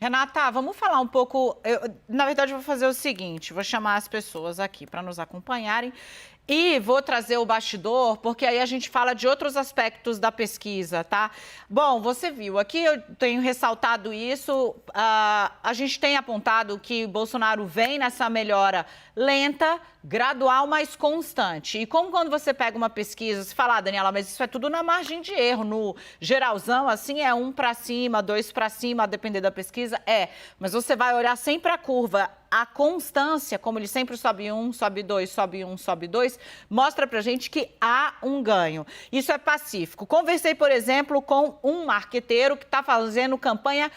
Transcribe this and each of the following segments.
Renata, vamos falar um pouco. Na verdade, eu vou fazer o seguinte: vou chamar as pessoas aqui para nos acompanharem e vou trazer o bastidor, porque aí a gente fala de outros aspectos da pesquisa, tá? Bom, você viu, aqui eu tenho ressaltado isso, a gente tem apontado que Bolsonaro vem nessa melhora lenta, gradual, mas constante. E como quando você pega uma pesquisa, você fala, Daniela, mas isso é tudo na margem de erro, no geralzão, assim, é 1 para cima, 2 para cima, a depender da pesquisa, mas você vai olhar sempre a curva, a constância, como ele sempre sobe 1, sobe 2, sobe 1, sobe 2, mostra pra gente que há um ganho. Isso é pacífico. Conversei, por exemplo, com um marqueteiro que está fazendo campanhas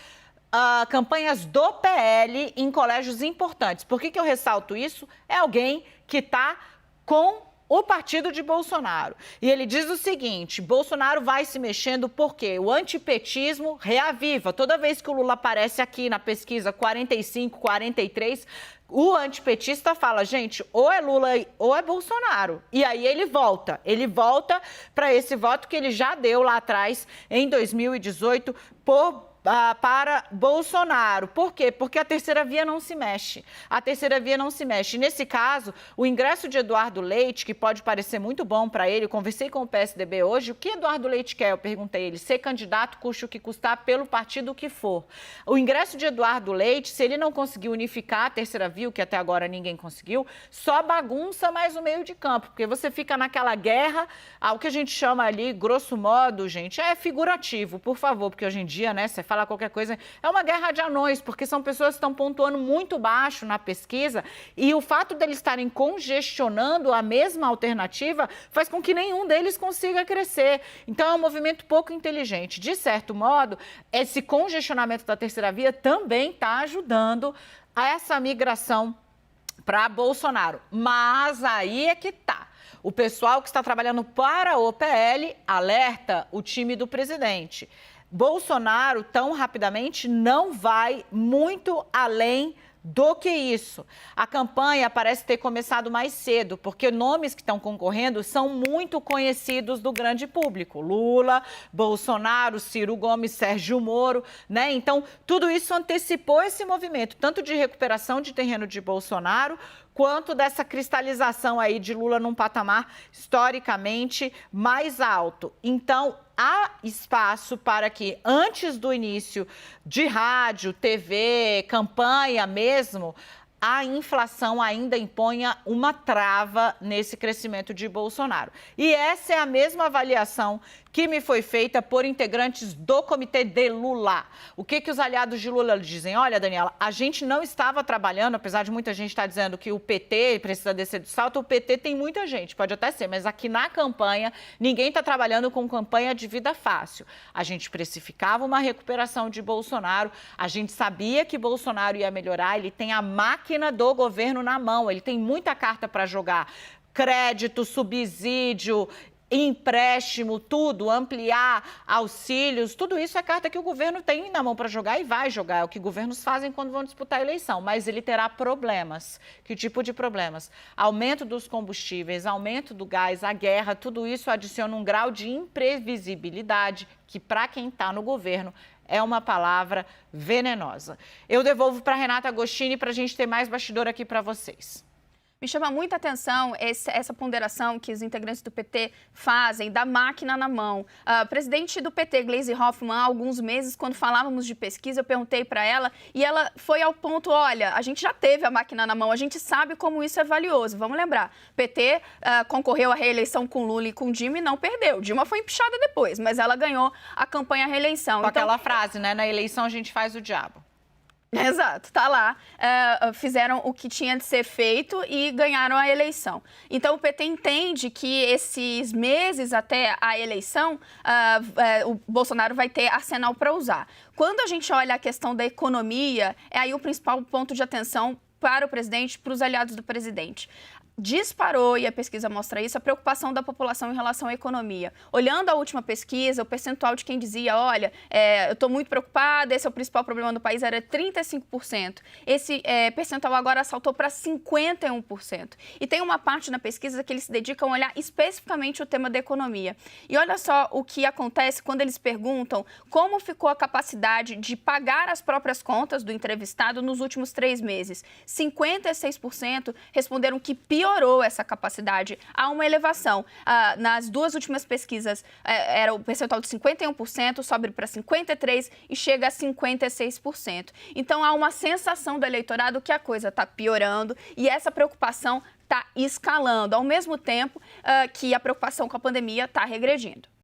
do PL em colégios importantes. Por que eu ressalto isso? É alguém que está com o partido de Bolsonaro. E ele diz o seguinte, Bolsonaro vai se mexendo porque o antipetismo reaviva. Toda vez que o Lula aparece aqui na pesquisa 45, 43, o antipetista fala, gente, ou é Lula ou é Bolsonaro. E aí ele volta para esse voto que ele já deu lá atrás, em 2018, para Bolsonaro. Por quê? Porque a terceira via não se mexe. A terceira via não se mexe. Nesse caso, o ingresso de Eduardo Leite, que pode parecer muito bom para ele, eu conversei com o PSDB hoje, o que Eduardo Leite quer? Eu perguntei a ele, ser candidato, custe o que custar, pelo partido que for. O ingresso de Eduardo Leite, se ele não conseguir unificar a terceira via, o que até agora ninguém conseguiu, só bagunça mais o meio de campo, porque você fica naquela guerra, o que a gente chama ali, grosso modo, gente, é figurativo, por favor, porque hoje em dia, né, você falar qualquer coisa, é uma guerra de anões, porque são pessoas que estão pontuando muito baixo na pesquisa e o fato deles estarem congestionando a mesma alternativa faz com que nenhum deles consiga crescer. Então é um movimento pouco inteligente. De certo modo, esse congestionamento da terceira via também está ajudando a essa migração para Bolsonaro. Mas aí é que tá. O pessoal que está trabalhando para o PL alerta o time do presidente. Bolsonaro, tão rapidamente, não vai muito além do que isso. A campanha parece ter começado mais cedo, porque nomes que estão concorrendo são muito conhecidos do grande público. Lula, Bolsonaro, Ciro Gomes, Sérgio Moro, né? Então, tudo isso antecipou esse movimento, tanto de recuperação de terreno de Bolsonaro, quanto dessa cristalização aí de Lula num patamar historicamente mais alto. Então, há espaço para que, antes do início de rádio, TV, campanha mesmo, a inflação ainda imponha uma trava nesse crescimento de Bolsonaro. E essa é a mesma avaliação que me foi feita por integrantes do Comitê de Lula. O que os aliados de Lula dizem? Olha, Daniela, a gente não estava trabalhando, apesar de muita gente estar dizendo que o PT precisa descer do salto, o PT tem muita gente, pode até ser, mas aqui na campanha, ninguém está trabalhando com campanha de vida fácil. A gente precificava uma recuperação de Bolsonaro, a gente sabia que Bolsonaro ia melhorar, ele tem a máquina do governo na mão, ele tem muita carta para jogar. Crédito, subsídio, empréstimo, tudo, ampliar auxílios, tudo isso é carta que o governo tem na mão para jogar e vai jogar. É o que governos fazem quando vão disputar a eleição, mas ele terá problemas. Que tipo de problemas? Aumento dos combustíveis, aumento do gás, a guerra, tudo isso adiciona um grau de imprevisibilidade que, para quem está no governo, é uma palavra venenosa. Eu devolvo para Renata Agostini para a gente ter mais bastidor aqui para vocês. Me chama muita atenção essa ponderação que os integrantes do PT fazem da máquina na mão. A presidente do PT, Gleisi Hoffmann, há alguns meses, quando falávamos de pesquisa, eu perguntei para ela e ela foi ao ponto, olha, a gente já teve a máquina na mão, a gente sabe como isso é valioso. Vamos lembrar, PT concorreu à reeleição com Lula e com Dilma e não perdeu. Dilma foi empichada depois, mas ela ganhou a campanha à reeleição. Com aquela frase, né? Na eleição a gente faz o diabo. Exato, tá lá, fizeram o que tinha de ser feito e ganharam a eleição. Então o PT entende que esses meses até a eleição, o Bolsonaro vai ter arsenal para usar. Quando a gente olha a questão da economia, é aí o principal ponto de atenção para o presidente, para os aliados do presidente. disparou, e a pesquisa mostra isso, a preocupação da população em relação à economia. Olhando a última pesquisa, o percentual de quem dizia, olha, eu estou muito preocupada, esse é o principal problema do país, era 35%. Esse percentual agora saltou para 51%. E tem uma parte na pesquisa que eles se dedicam a olhar especificamente o tema da economia. E olha só o que acontece quando eles perguntam como ficou a capacidade de pagar as próprias contas do entrevistado nos últimos 3 meses. 56% responderam que piorou essa capacidade. Há uma elevação. Nas 2 últimas pesquisas, era o percentual de 51%, sobe para 53% e chega a 56%. Então, há uma sensação do eleitorado que a coisa está piorando e essa preocupação está escalando, ao mesmo tempo que a preocupação com a pandemia está regredindo.